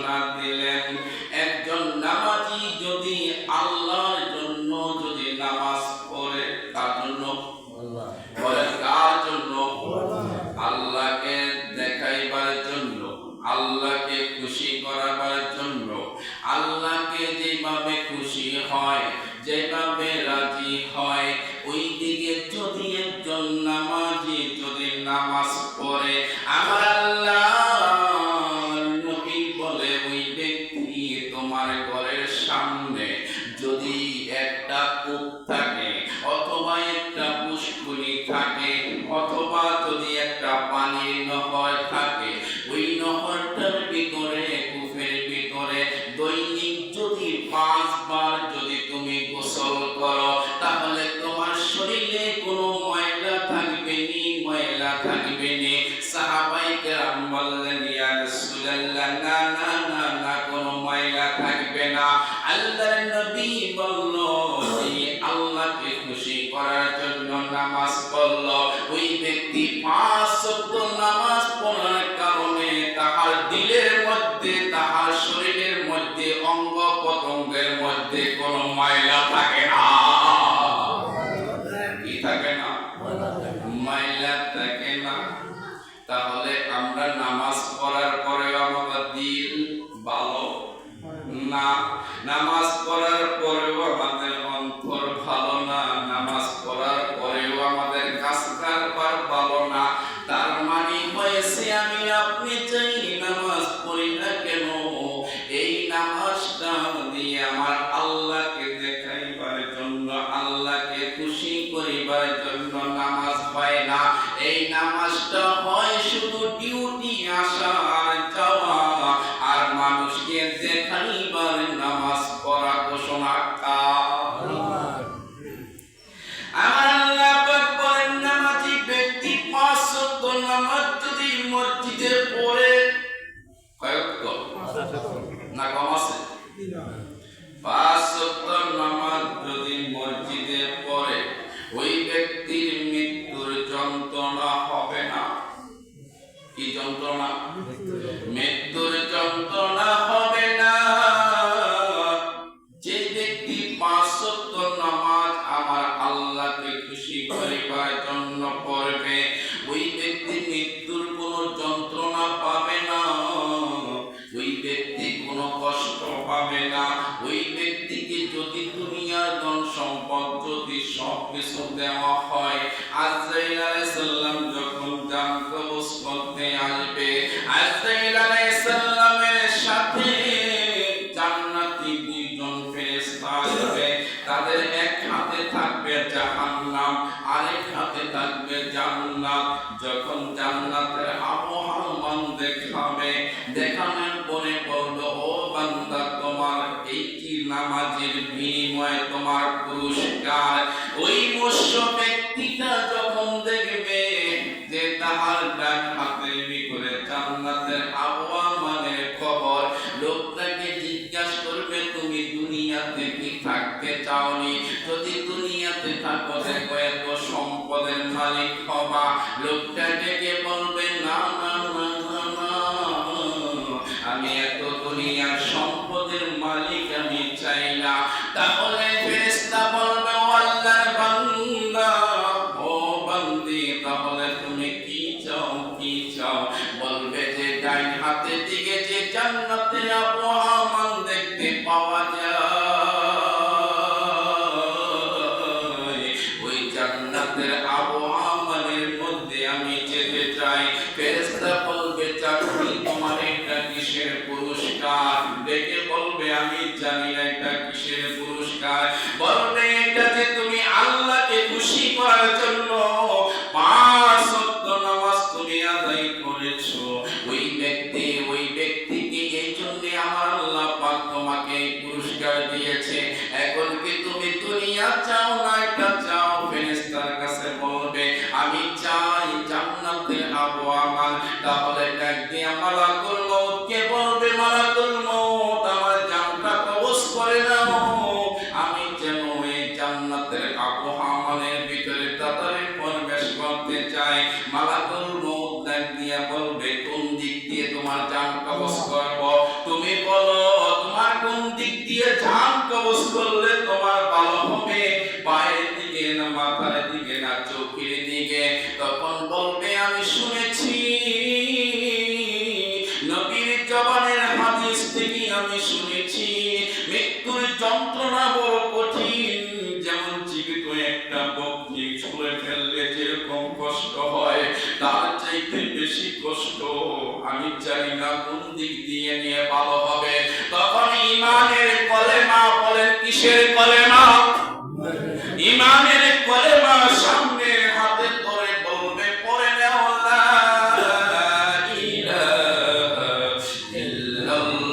ঘোষণা দিলেন, একজন নামাজি যদি আল্লাহর জন্য যদি নামাজ পড়ে, তার জন্য বলেন কার জন্য? আল্লাহকে দেখাইবার জন্য, আল্লাহকে খুশি করাবার জন্য। আল্লাহকে যেভাবে খুশি হয়, যেভাবে রাজি হয়, ওই দিকে যদি একজন নামাজি যদি নামাজ পড়ে, আমার আল্লাহ নবী বলে ওই ব্যক্তি তোমার ঘরের সামনে যদি একটা কূপ থাকে, অথবা একটা পুষ্করিণী থাকে, অথবা যদি একটা পানির নহর থাকে, ওই নহরটার ভিতরে, কূপের ভিতরে দৈনিক যদি 5 বার যদি তুমি গোসল করো, তাহলে তোমার শরীরে কোনো ময়লা থাকবে নি, ময়লা থাকবে নি। সাহাবায়ে কেরাম বললেন, ইয়া রাসূলুল্লাহ, না না না না, কোনো ময়লা থাকবে না। আল্লাহর নবী বলল, যে আল্লাহকে খুশি করার জন্য নামাজ পড়ল, ওই ব্যক্তি 5 ওয়াক্ত নামাজ পড়ার কারণে তাহার দিলের মধ্যে, তাহার শরীরের মধ্যে, অঙ্গ প্রত্যঙ্গের মধ্যে কোনো ময়লা থাকে না। কি থাকে না? ময়লা থাকে না। তাহলে আমরা নামাজ পড়ার পরেও আমাদের দিল ভালো না, নামাজ পড়ার পরেও আমাদের অন্তর ভালো না, নামাজ পড়ার পরেও আমাদের কাজ কারবার ভালো না। তার মানে হয়েছে আমি আপনি চাই নামাজ পড়ি না কেন, এই নামাজটা দিয়ে আমার আল্লাহকে দেখাইবার জন্য, আল্লাহকে খুশি করিবার জন্য নামাজ হয় না। এই নামাজটা হয় শুধু ডিউটি আসা আর যাওয়া, আর মানুষকে দেখাইবার নামাজ পড়া ঘোষণা। আমার আল্লাহ পাক বলেন, নামাজি ব্যক্তি 5 ওয়াক্ত নামাজ যদি মসজিদে পড়ে, কয় ওয়াক্ত না কম আছে? 5 ওয়াক্ত নামাজ যদি মসজিদে পড়ে, ওই ব্যক্তির মৃত্যুর যন্ত্রণা হবে না। কি যন্ত্রণা? মৃত্যুর যন্ত্রণা হবে না। যে ব্যক্তি 5 ওয়াক্ত নামাজ আমার আল্লাহকে খুশি করিবার জন্য পড়বে, ওই ব্যক্তি মৃত্যুর কোনো যন্ত্রণা পাবে না, ওই ব্যক্তি কোনো কষ্ট পাবে না। ওই ব্যক্তিকে যদি দুনিয়ার ধন সম্পদ যদি সব কিছু দেওয়া হয়, আজরাইল আলাইহিস সালাম যখন জান কবজ করতে আসবে, আজরাইল আলাইহিস সালামের সাথে জান্নাতি 2 জন ফেরেশতা আসবে। তাদের এক হাতে থাকবে জাহান্নাম, আরেক হাতে থাকবে জান্নাত। যখন জান্নাতের আবহাওয়া দেখাবে, দেখানোর পরে বলবে, ও বান্দা, তোমার এই কি নামাজের বিনিময়ে তোমার পুরস্কার। ওই মুশরিক ব্যক্তিটা যখন দেখবে যে তাহার ডান হাতের ভিতরে জান্নাতের আবহাওয়ার খবর, লোকটাকে জিজ্ঞাসা করবে, তুমি দুনিয়াতে কি থাকতে চাওনি? যদি দুনিয়াতে থাকো, দেখো এত সম্পদের মালিক হবা। লোকটা ডেকে বলবে, না না না না না, আমি এত দুনিয়ার সম্পদের মালিক আমি চাই না। তাহলে ফেরেশতা বলবে, ও আল্লাহর বান্দা, ও বান্দি, তাহলে তুমি কি চাও, কি চাও? বলবে যে ডান হাতের দিকে যে জান্নাতের আবহাওয়া দেখতে পাওয়া যায়, ওই জান্নাতের আবহাওয়ার মধ্যে আমি যেতে চাই। ফেরেশতা বলবে, চাকরি তোমার এটা কিসের পুরস্কার? ডেকে বলবে, আমি জানি না এটা কিসের পুরস্কার। বলবে, এটা যে তুমি আল্লাহকে খুশি করার জন্য 5 ওয়াক্ত নামাজ তুমি আদায় করেছো, ওই ব্যক্তিকে এই জন্য আমার আল্লাহ পাক তোমাকে পুরস্কার দিয়েছে। এখন কি তুমি দুনিয়া চাও না এটা চাও? ফেরেশতার কাছে বলবে, আমি চাই জান্নাতের আবহাওয়া। তাহলে ডাক দিয়ে মালাকুল মউতকে বলবে, মালাকুল মউত, আমার জানটা কবজ করে নাও, আমি যেন এই জান্নাতের আবহাওয়ার ভিতরে তাড়াতাড়ি প্রবেশ করতে চাই। মালাকুল মউত ডাক দিয়ে বলবে, কোন দিক দিয়ে তোমার জান কবজ করব? তুমি দিক দিয়ে জান কবজ করলে তোমার ভালো হবে, পায়ের দিকে না মাথার দিকে না চোখের দিকে? তখন বলবে আমি শুনেছি, নবীর জবানের হাদিস থেকে আমি শুনেছি মৃত্যুর যন্ত্রণা বড় কঠিন। যেমন জীবিত একটা বকরি ছুঁড়ে ফেললে যেরকম কষ্ট হয়, তার চাইতে বেশি কষ্ট আমি জানি না কোন দিক দিয়ে নিয়ে ভালো হবে। তখন ইমানের কলেমা বলেন, কিসের কলেমা? ইমানের কলেমা সামনে হাতে ধরে বলবে পড়ে নাও লা ইলাহা ইল্লাল্লাহ